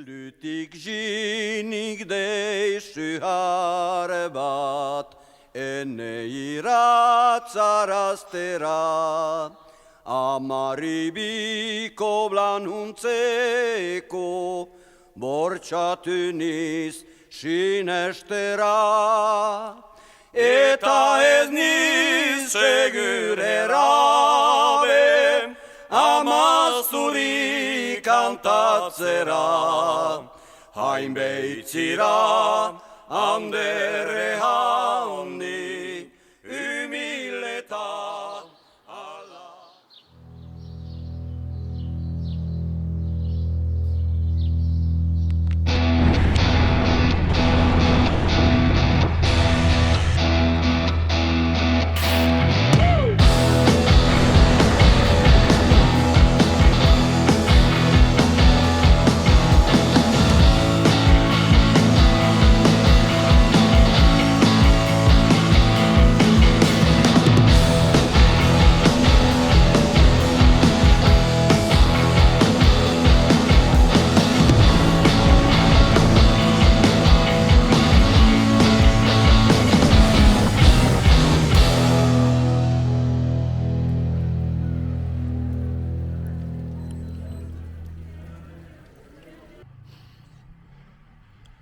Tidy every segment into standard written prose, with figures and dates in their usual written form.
Lutik jinik deixu har bat, ene iratzaraztera. Amarribiko blanuntzeko, bortxatu niz sinestera. Eta ez niz segur erabe, amazuri kantatzera. Hain beitzira, andere haundi, humileta.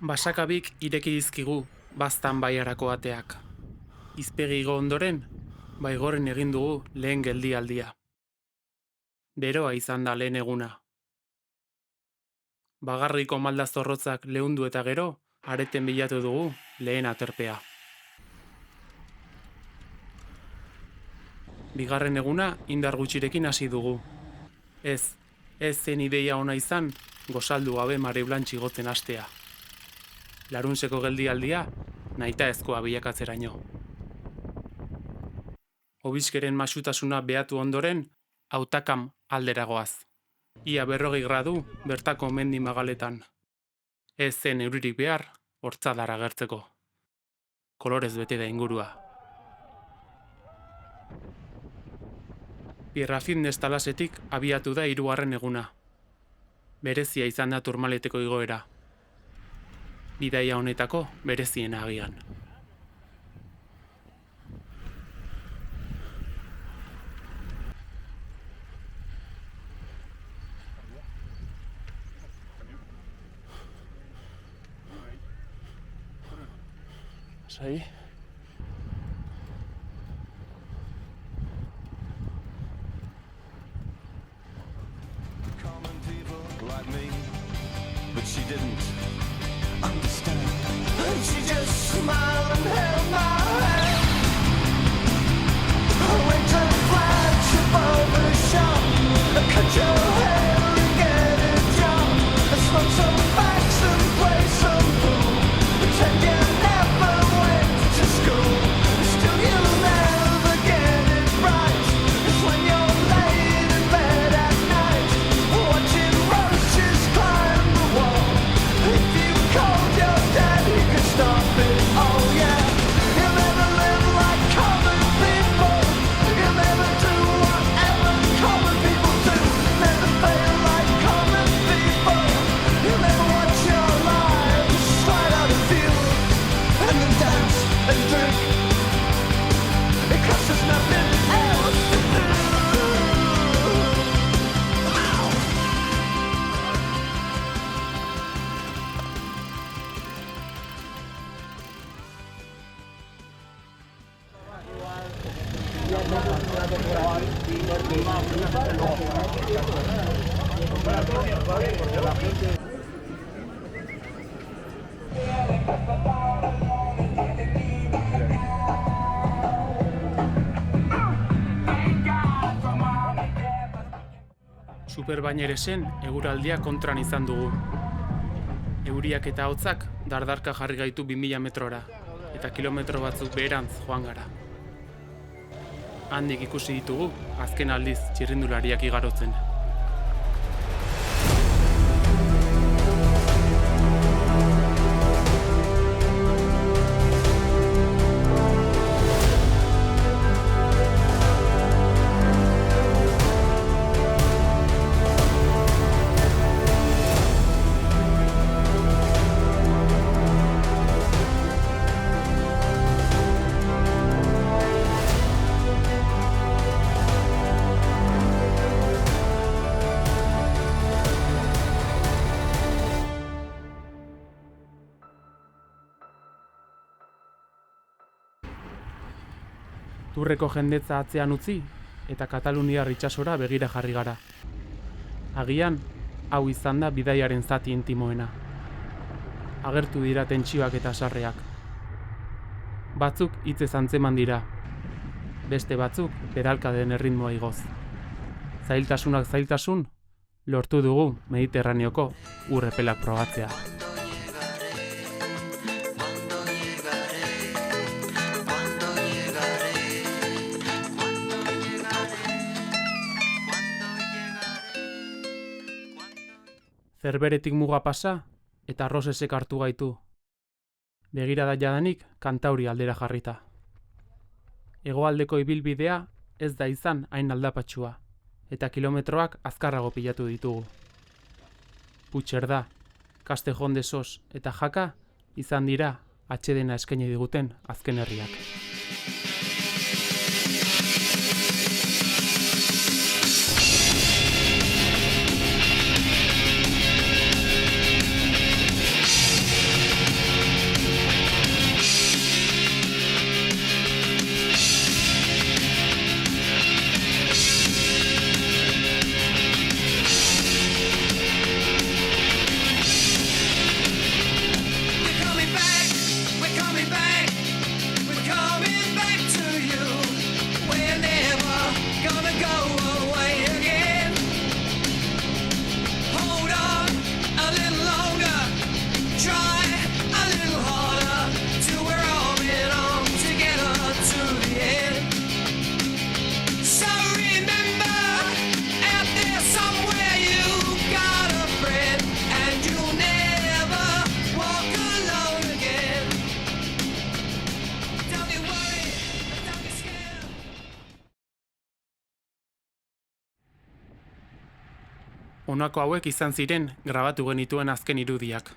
Basakabik ireki dizkigu baztan baiarako ateak. Izpegi igo ondoren, baigoren egin dugu lehen geldialdia. Beroa izan da lehen eguna. Bagarriko malda zorrotzak leundu eta gero, areten bilatu dugu lehen aterpea. Bigarren eguna indar gutxirekin hasi dugu. Ez zen ideia ona izan, gozaldu gabe Mare Blanche igotzen hastea. Larunseko geldialdia, nahita ezkoa bilakatzeraino. Obiskeren masutasuna behatu ondoren, Hautakam alderagoaz. Ia 40 gradu bertako mendi magaletan. Ez zen euririk behar, hortzadar agertzeko. Kolorez bete da ingurua. Pierrafitness talasetik abiatu da 3. eguna. Berezia izan da Turmaleteko igoera. Bidaia honetako bereziena agian. Sai. Common people like me, but she didn't understand. And she just smiled and held my hand. I went to flash above the shop, cut your hair and get a job, smoke some facts and play some pool, pretend you never went to school. Still you'll never get it right. It's when you're laid in bed at night, watching roaches climb the wall. If you called your dad, he could stop it. Oh yeah, you'll never live like common people. You'll never do whatever common people do. Never fail like common people. You'll never watch your lives slide out of view, and then dance and drink, because there's nothing else to do. Ow! Superbaineresen eguraldia kontran izan dugu. Euriak eta hotzak dardarka jarri gaitu 2000 metrora, eta kilometro batzuk beherantz joan gara. Handik ikusi ditugu, azken aldiz txirrindulariak igarotzen. Turreko jendetza atzean utzi eta Kataluniar itsasora begira jarri gara. Agian, hau izan da bidaiaren zati intimoena. Agertu dira tentsioak eta sarreak. Batzuk hitzez antzeman dira, beste batzuk pedalkaden erritmoa igoz. Zailtasunak zailtasun, lortu dugu Mediterraneoko ur epelak probatzea. Zerberetik muga pasa eta Rosesek hartu gaitu. Begirada jadanik Kantauri aldera jarrita. Hegoaldeko ibilbidea ez da izan hain aldapatsua, eta kilometroak azkarrago pilatu ditugu. Puigcerdà, Castellón de Sos eta Jaka izan dira atsedena eskaini diguten azken herriak. Honako hauek izan ziren grabatu genituen azken irudiak.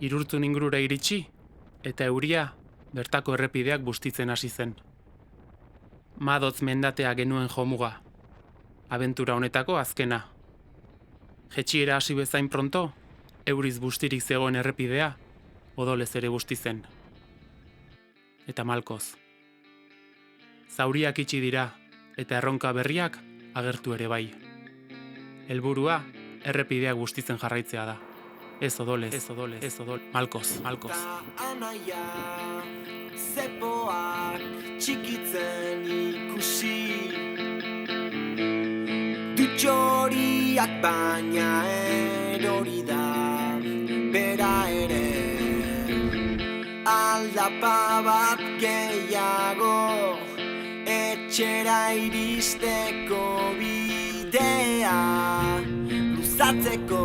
Irurtzun ingurura iritsi eta euria bertako errepideak bustitzen hasi zen. Madotz mendatea genuen jomuga. Abentura honetako azkena. Jetxiera hasi bezain pronto, euriz bustirik zegoen errepidea odolez ere busti zen. Eta malkoz. Zauriak itxi dira eta erronka berriak agertu ere bai. Helburua errepideak bustitzen jarraitzea da. Ez odolez, malkoz. Anaia, zepoak txikitzen ikusi, dutxoriak baina erori da bera ere, aldapa bat gehiago etxera iristeko bidea, luzatzeko